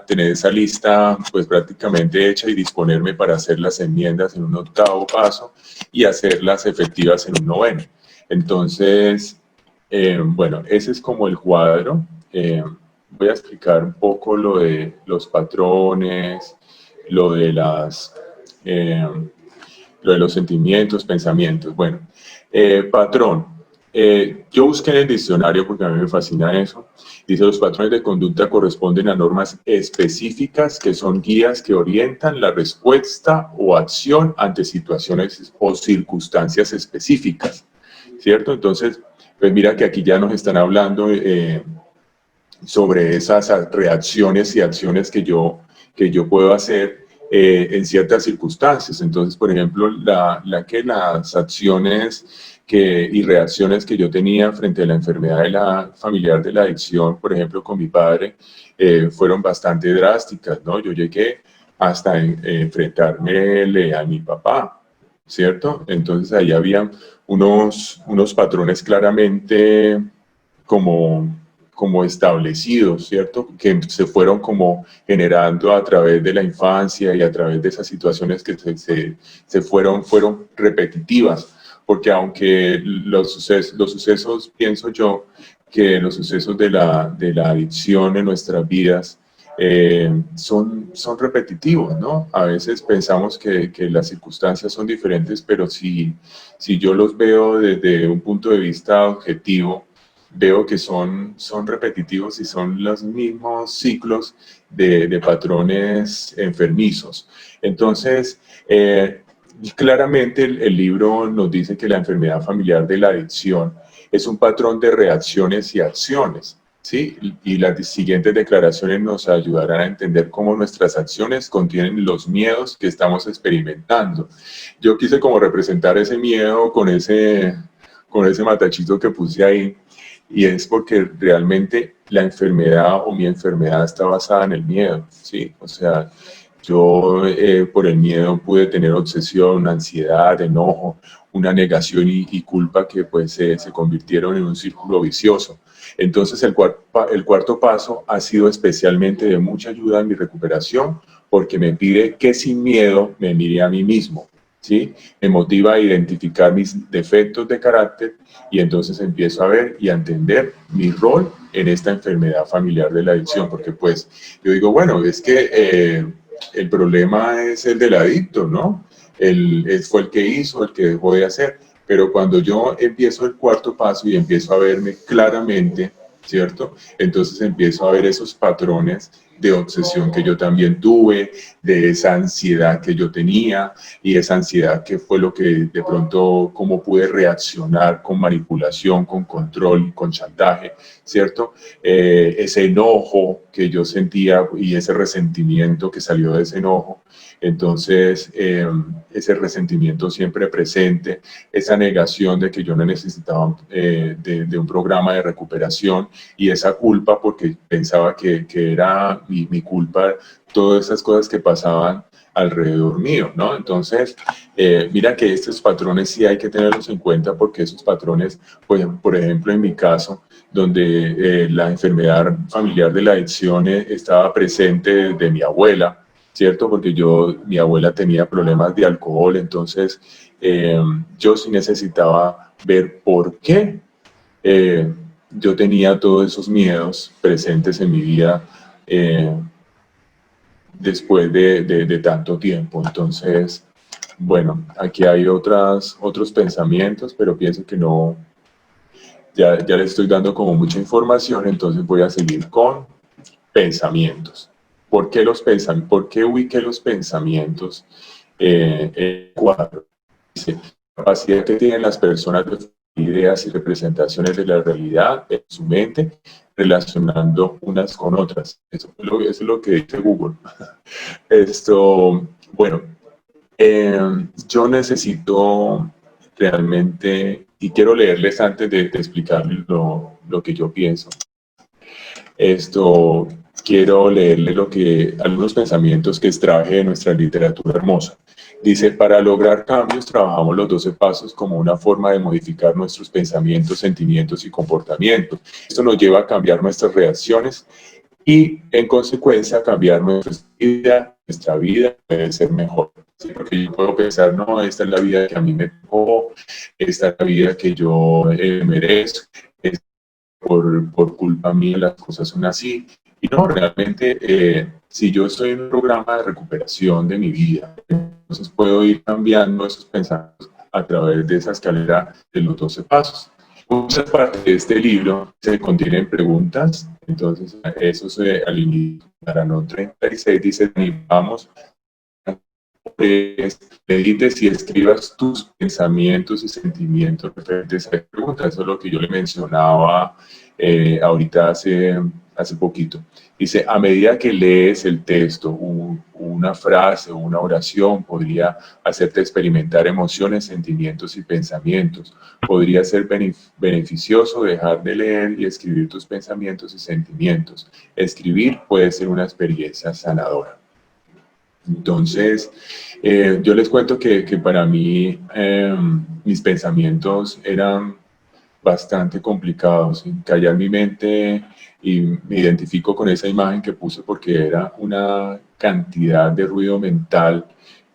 tener esa lista pues prácticamente hecha y disponerme para hacer las enmiendas en un octavo paso y hacerlas efectivas en un noveno. Entonces, bueno, ese es como el cuadro. Voy a explicar un poco lo de los patrones, lo de eh, lo de los sentimientos, pensamientos. Bueno, patrón. Yo busqué en el diccionario porque a mí me fascina eso. Dice, los patrones de conducta corresponden a normas específicas que son guías que orientan la respuesta o acción ante situaciones o circunstancias específicas, ¿cierto? Entonces, pues mira que aquí ya nos están hablando sobre esas reacciones y acciones que yo puedo hacer en ciertas circunstancias. Entonces, por ejemplo, las acciones y reacciones que yo tenía frente a la enfermedad familiar de la adicción, por ejemplo, con mi padre, fueron bastante drásticas, ¿no? Yo llegué hasta enfrentarme a mi papá, ¿cierto? Entonces ahí había unos patrones claramente como establecidos, ¿cierto? Que se fueron como generando a través de la infancia y a través de esas situaciones que fueron repetitivas, porque aunque los sucesos, pienso yo, que los sucesos de la adicción en nuestras vidas son repetitivos, ¿no? A veces pensamos que las circunstancias son diferentes, pero si yo los veo desde un punto de vista objetivo, veo que son repetitivos y son los mismos ciclos de patrones enfermizos. Entonces, claramente el libro nos dice que la enfermedad familiar de la adicción es un patrón de reacciones y acciones, ¿sí? Y las siguientes declaraciones nos ayudarán a entender cómo nuestras acciones contienen los miedos que estamos experimentando. Yo quise como representar ese miedo con ese matachito que puse ahí, y es porque realmente la enfermedad o mi enfermedad está basada en el miedo, ¿sí? O sea, Yo por el miedo pude tener obsesión, ansiedad, enojo, una negación y culpa que pues se convirtieron en un círculo vicioso. Entonces el cuarto paso ha sido especialmente de mucha ayuda en mi recuperación porque me pide que sin miedo me mire a mí mismo, ¿sí? Me motiva a identificar mis defectos de carácter y entonces empiezo a ver y a entender mi rol en esta enfermedad familiar de la adicción, porque pues yo digo, bueno, es que el problema es el del adicto, ¿no? Fue el que hizo, el que dejó de hacer. Pero cuando yo empiezo el cuarto paso y empiezo a verme claramente, ¿cierto? Entonces empiezo a ver esos patrones de obsesión que yo también tuve, de esa ansiedad que yo tenía y esa ansiedad que fue lo que de pronto, cómo pude reaccionar con manipulación, con control, con chantaje, ¿cierto? Ese enojo que yo sentía y ese resentimiento que salió de ese enojo. Entonces, ese resentimiento siempre presente, esa negación de que yo no necesitaba de un programa de recuperación y esa culpa porque pensaba que era mi culpa todas esas cosas que pasaban alrededor mío, ¿no? Entonces, mira que estos patrones sí hay que tenerlos en cuenta porque esos patrones, pues, por ejemplo, en mi caso, donde la enfermedad familiar de la adicción estaba presente de mi abuela, ¿cierto? Porque mi abuela tenía problemas de alcohol, entonces yo sí necesitaba ver por qué eh, yo tenía todos esos miedos presentes en mi vida después de tanto tiempo. Entonces, bueno, aquí hay otros pensamientos, pero pienso que no, ya les estoy dando como mucha información, entonces voy a seguir con pensamientos. ¿Por qué ubiqué los pensamientos en cuadro? Dice, capacidad que tienen las personas de ideas y representaciones de la realidad en su mente, relacionando unas con otras. Eso es lo que dice Google. Esto, bueno, yo necesito realmente, y quiero leerles antes de explicarles lo que yo pienso. Esto, quiero leerle algunos pensamientos que extraje de nuestra literatura hermosa. Dice, para lograr cambios trabajamos los 12 pasos como una forma de modificar nuestros pensamientos, sentimientos y comportamientos. Esto nos lleva a cambiar nuestras reacciones y en consecuencia cambiar nuestra vida puede ser mejor. ¿Sí? Porque yo puedo pensar, no, esta es la vida que a mí me tocó, esta es la vida que yo merezco, por culpa mía las cosas son así. Y no, realmente, si yo estoy en un programa de recuperación de mi vida, entonces puedo ir cambiando esos pensamientos a través de esa escalera de los 12 pasos. Muchas partes de este libro se contienen preguntas, entonces eso al inicio, para no 36, dice, vamos, medites y escribas tus pensamientos y sentimientos referentes a esta pregunta. Eso es lo que yo le mencionaba ahorita hace poquito. Dice, a medida que lees el texto, una frase o una oración podría hacerte experimentar emociones, sentimientos y pensamientos. Podría ser beneficioso dejar de leer y escribir tus pensamientos y sentimientos. Escribir puede ser una experiencia sanadora. Entonces, yo les cuento que para mí mis pensamientos eran bastante complicados. ¿Sí? Callar mi mente y me identifico con esa imagen que puse porque era una cantidad de ruido mental.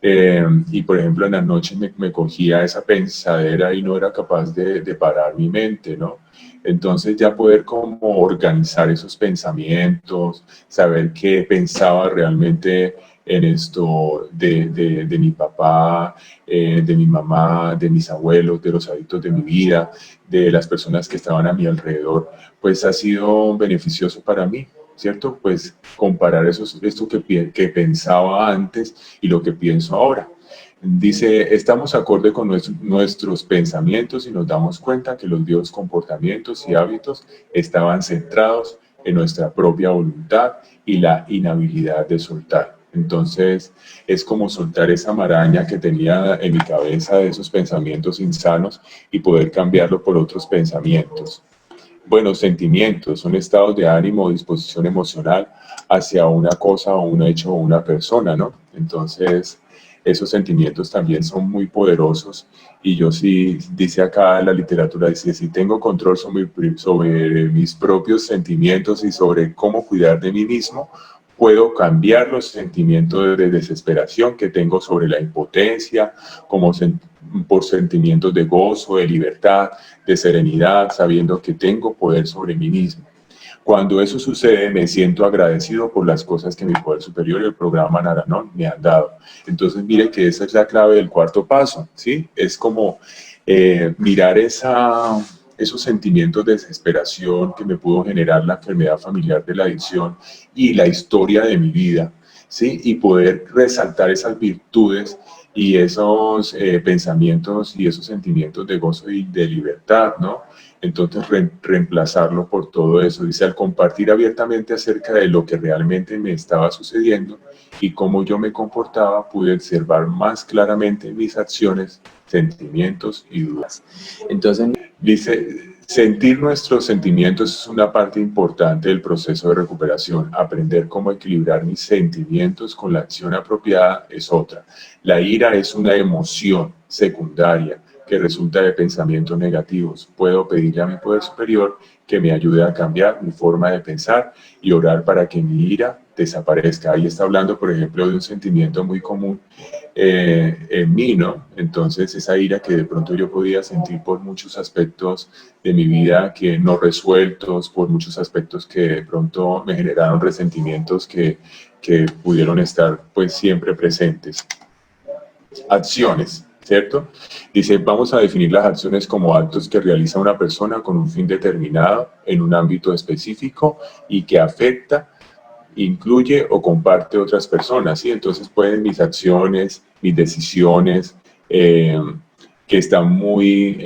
Y por ejemplo, en la noche me cogía esa pensadera y no era capaz de parar mi mente, ¿no? Entonces ya poder como organizar esos pensamientos, saber qué pensaba realmente en esto de mi papá, de mi mamá, de mis abuelos, de los hábitos de mi vida, de las personas que estaban a mi alrededor, pues ha sido beneficioso para mí, ¿cierto? Pues comparar esto que pensaba antes y lo que pienso ahora. Dice, estamos acorde con nuestros pensamientos y nos damos cuenta que los viejos comportamientos y hábitos estaban centrados en nuestra propia voluntad y la inhabilidad de soltar. Entonces, es como soltar esa maraña que tenía en mi cabeza de esos pensamientos insanos y poder cambiarlo por otros pensamientos. buenos sentimientos, son estados de ánimo o disposición emocional hacia una cosa o un hecho o una persona, ¿no? Entonces, esos sentimientos también son muy poderosos y yo sí, dice acá en la literatura, dice, si tengo control sobre mis propios sentimientos y sobre cómo cuidar de mí mismo, puedo cambiar los sentimientos de desesperación que tengo sobre la impotencia, como por sentimientos de gozo, de libertad, de serenidad, sabiendo que tengo poder sobre mí mismo. Cuando eso sucede, me siento agradecido por las cosas que mi poder superior y el programa Naranon me han dado. Entonces, mire que esa es la clave del cuarto paso, ¿sí? Es como mirar esos sentimientos de desesperación que me pudo generar la enfermedad familiar de la adicción y la historia de mi vida, ¿sí? Y poder resaltar esas virtudes y esos pensamientos y esos sentimientos de gozo y de libertad, ¿no? Entonces reemplazarlo por todo eso. Dice, al compartir abiertamente acerca de lo que realmente me estaba sucediendo y cómo yo me comportaba, pude observar más claramente mis acciones, sentimientos y dudas. Entonces, dice, sentir nuestros sentimientos es una parte importante del proceso de recuperación. Aprender cómo equilibrar mis sentimientos con la acción apropiada es otra. La ira es una emoción secundaria que resulta de pensamientos negativos. Puedo pedirle a mi poder superior que me ayude a cambiar mi forma de pensar y orar para que mi ira desaparezca. Ahí está hablando, por ejemplo, de un sentimiento muy común en mí, ¿no? Entonces, esa ira que de pronto yo podía sentir por muchos aspectos de mi vida que no resueltos, por muchos aspectos que de pronto me generaron resentimientos que pudieron estar pues siempre presentes. Acciones, ¿cierto? Dice, vamos a definir las acciones como actos que realiza una persona con un fin determinado en un ámbito específico y que afecta, incluye o comparte otras personas, ¿sí? Entonces pueden mis acciones, mis decisiones, que están muy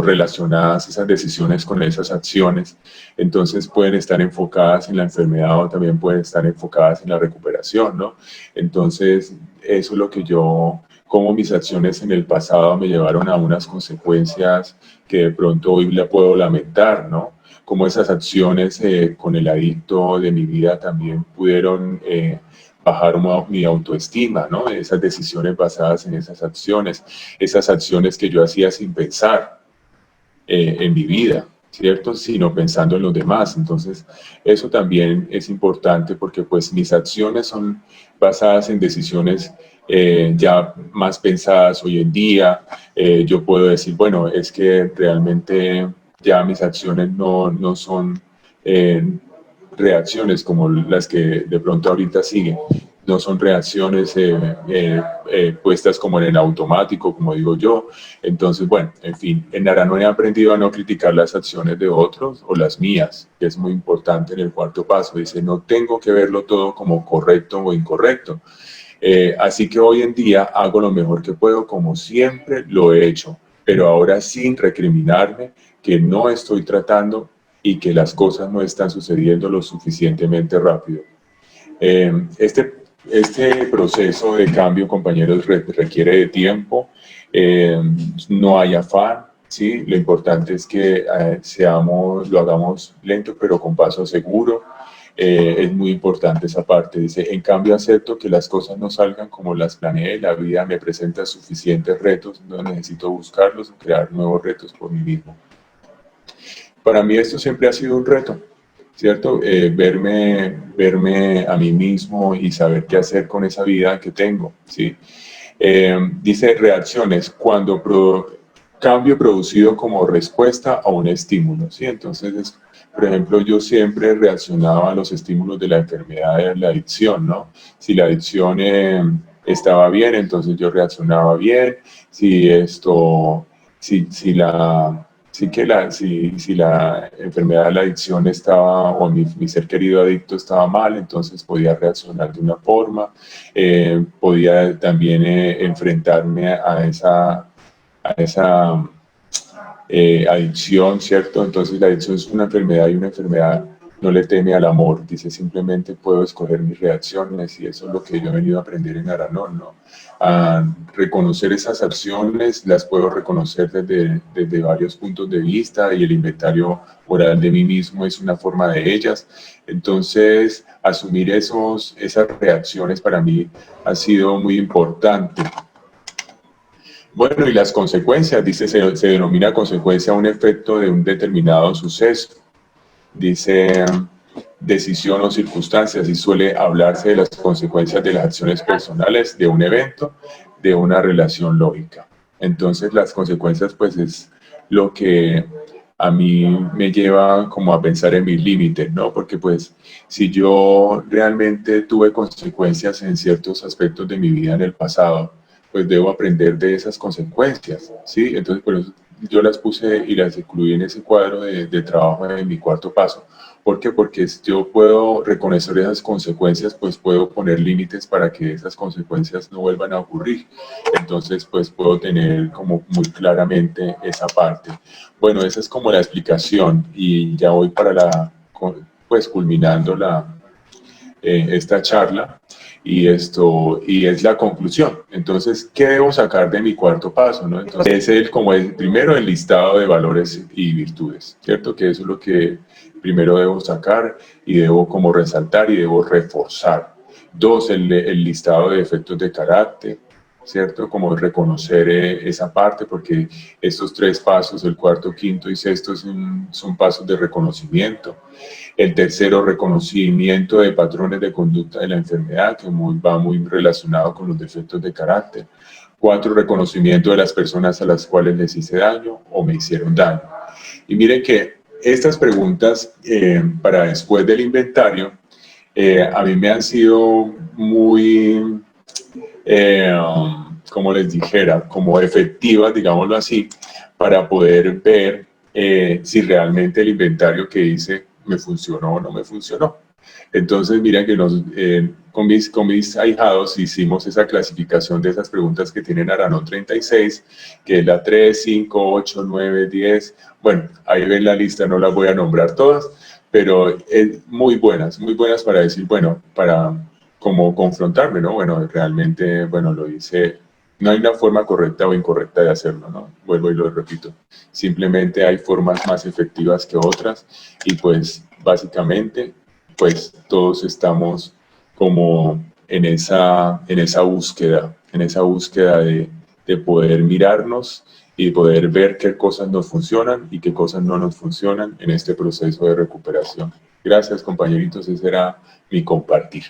relacionadas, esas decisiones con esas acciones, entonces pueden estar enfocadas en la enfermedad o también pueden estar enfocadas en la recuperación, ¿no? Entonces, eso es lo que yo, cómo mis acciones en el pasado me llevaron a unas consecuencias que de pronto hoy la puedo lamentar, ¿no? Cómo esas acciones con el adicto de mi vida también pudieron bajar mi autoestima, ¿no? Esas decisiones basadas en esas acciones que yo hacía sin pensar en mi vida, ¿cierto? Sino pensando en los demás. Entonces, eso también es importante porque pues mis acciones son basadas en decisiones ya más pensadas hoy en día. Yo puedo decir, bueno, es que realmente ya mis acciones no son reacciones como las que de pronto ahorita siguen. No son reacciones puestas como en el automático, como digo yo. Entonces, bueno, en fin, en Naranon he aprendido a no criticar las acciones de otros o las mías, que es muy importante en el cuarto paso. Dice, no tengo que verlo todo como correcto o incorrecto. Así que hoy en día hago lo mejor que puedo, como siempre lo he hecho, pero ahora sin recriminarme que no estoy tratando y que las cosas no están sucediendo lo suficientemente rápido. Este proceso de cambio, compañeros, requiere de tiempo, no hay afán, ¿sí? Lo importante es que lo hagamos lento, pero con paso seguro. Es muy importante esa parte. Dice, en cambio acepto que las cosas no salgan como las planeé, la vida me presenta suficientes retos, no necesito buscarlos o crear nuevos retos por mí mismo. Para mí esto siempre ha sido un reto, ¿cierto? Verme a mí mismo y saber qué hacer con esa vida que tengo, ¿sí? Dice reacciones, cambio producido como respuesta a un estímulo, ¿sí? Entonces, por ejemplo, yo siempre reaccionaba a los estímulos de la enfermedad de la adicción, ¿no? Si la adicción estaba bien, entonces yo reaccionaba bien. Si esto, si la si la enfermedad de la adicción estaba, o mi ser querido adicto estaba mal, entonces podía reaccionar de una forma, podía también enfrentarme a esa adicción, ¿cierto? Entonces la adicción es una enfermedad y una enfermedad no le teme al amor, dice simplemente puedo escoger mis reacciones y eso es lo que yo he venido a aprender en Aranón, ¿no? A reconocer esas acciones, las puedo reconocer desde varios puntos de vista y el inventario moral de mí mismo es una forma de ellas. Entonces, asumir esas reacciones para mí ha sido muy importante. Bueno, y las consecuencias, dice, se denomina consecuencia un efecto de un determinado suceso. Dice decisión o circunstancias y suele hablarse de las consecuencias de las acciones personales de un evento, de una relación lógica. Entonces las consecuencias pues es lo que a mí me lleva como a pensar en mis límites, ¿no? Porque pues si yo realmente tuve consecuencias en ciertos aspectos de mi vida en el pasado, pues debo aprender de esas consecuencias, ¿sí? Entonces, por eso yo las puse y las incluí en ese cuadro de trabajo en mi cuarto paso. ¿Por qué? Porque si yo puedo reconocer esas consecuencias, pues puedo poner límites para que esas consecuencias no vuelvan a ocurrir. Entonces, pues puedo tener como muy claramente esa parte. Bueno, esa es como la explicación y ya voy para pues culminando esta charla y es la conclusión. Entonces, ¿qué debo sacar de mi cuarto paso? ¿No? Entonces, es primero el listado de valores y virtudes, ¿cierto? Que eso es lo que primero debo sacar y debo como resaltar y debo reforzar. Dos, el listado de defectos de carácter, ¿cierto? Como reconocer esa parte, porque estos tres pasos, el cuarto, quinto y sexto, son pasos de reconocimiento. El tercero, reconocimiento de patrones de conducta de la enfermedad, que va muy relacionado con los defectos de carácter. 4, reconocimiento de las personas a las cuales les hice daño o me hicieron daño. Y miren que estas preguntas para después del inventario, a mí me han sido muy, como les dijera, como efectivas, digámoslo así, para poder ver si realmente el inventario que hice me funcionó o no me funcionó. Entonces, mira que con mis ahijados hicimos esa clasificación de esas preguntas que tienen Aranón 36, que es la 3, 5, 8, 9, 10. Bueno, ahí ven la lista, no las voy a nombrar todas, pero muy buenas para decir, bueno, para como confrontarme, ¿no? Bueno, realmente, bueno, lo hice. No hay una forma correcta o incorrecta de hacerlo, ¿no? Vuelvo y lo repito. Simplemente hay formas más efectivas que otras y pues básicamente pues todos estamos como en esa búsqueda, de poder mirarnos y poder ver qué cosas nos funcionan y qué cosas no nos funcionan en este proceso de recuperación. Gracias, compañeritos, ese era mi compartir.